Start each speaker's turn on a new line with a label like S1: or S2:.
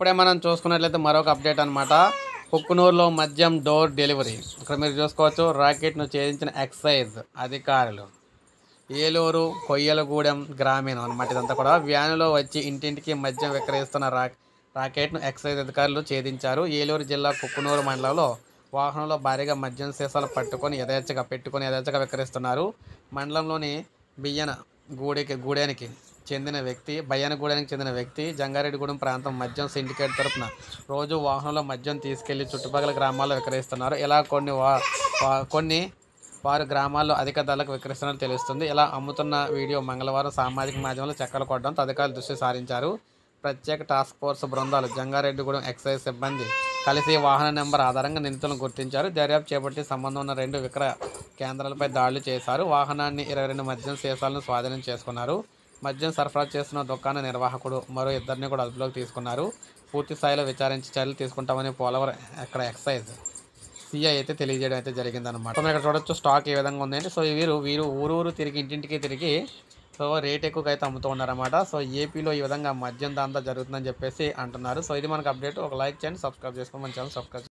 S1: ఇప్పుడే మనం చూసుకున్నట్లయితే మరొక అప్డేట్ అనమాట. కుక్కునూరులో మద్యం డోర్ డెలివరీ. ఇక్కడ మీరు చూసుకోవచ్చు, రాకెట్ను ఛేదించిన ఎక్సైజ్ అధికారులు. ఏలూరు కొయ్యలగూడెం గ్రామీణం అనమాట. ఇదంతా కూడా వ్యానులో వచ్చి ఇంటింటికి మద్యం విక్రయిస్తున్న రాకెట్ను ఎక్సైజ్ అధికారులు ఛేదించారు. ఏలూరు జిల్లా కుక్కునూరు మండలంలో వాహనంలో భారీగా మద్యం సీసాలు పెట్టుకొని యథేచ్ఛగా విక్రయిస్తున్నారు. మండలంలోని బయ్యానగూడెనికి చెందిన వ్యక్తి జంగారెడ్డిగూడెం ప్రాంతం మద్యం సిండికేట్ తరపున రోజు వాహనంలో మద్యం తీసుకెళ్లి చుట్టుపక్కల గ్రామాల్లో విక్రయిస్తున్నారు. ఇలా కొన్ని వారు గ్రామాల్లో అధిక ధరలకు విక్రయిస్తున్నట్లు తెలుస్తుంది. ఇలా అమ్ముతున్న వీడియో మంగళవారం సామాజిక మాధ్యమంలో చక్కర్లు కొట్టడంతో అధికారులు దృష్టి సారించారు. ప్రత్యేక టాస్క్ ఫోర్స్ బృందాలు, జంగారెడ్డిగూడెం ఎక్సైజ్ సిబ్బంది కలిసి వాహన నెంబర్ ఆధారంగా నిందితులను గుర్తించారు. దర్యాప్తు చేపట్టి సంబంధం ఉన్న 2 విక్రయ కేంద్రాలపై దాడులు చేశారు. వాహనాన్ని 22 మద్యం సీసాలను స్వాధీనం చేసుకున్నారు. మద్యం సరఫరా చేస్తున్న దుకాణ నిర్వాహకుడు మరో 2ని కూడా అదుపులోకి తీసుకున్నారు. పూర్తి స్థాయిలో విచారించి చర్యలు తీసుకుంటామని పోలవరం ఎక్సైజ్ సిఐ అయితే తెలియజేయడం అయితే జరిగిందనమాట. మనం ఇక్కడ చూడొచ్చు స్టాక్ ఏ విధంగా ఉందంటే, సో వీరు ఊరు తిరిగి ఇంటింటికి తిరిగి సో రేట్ ఎక్కువగా అయితే అమ్ముతూ ఉన్నారన్నమాట. సో ఏపీలో ఈ విధంగా మద్యం దందా జరుగుతుందని చెప్పేసి అంటున్నారు. సో ఇది మనకు అప్డేట్. ఒక లైక్ చేయండి, సబ్స్క్రైబ్ చేసుకోండి, మన ఛానల్ సబ్స్క్రైబ్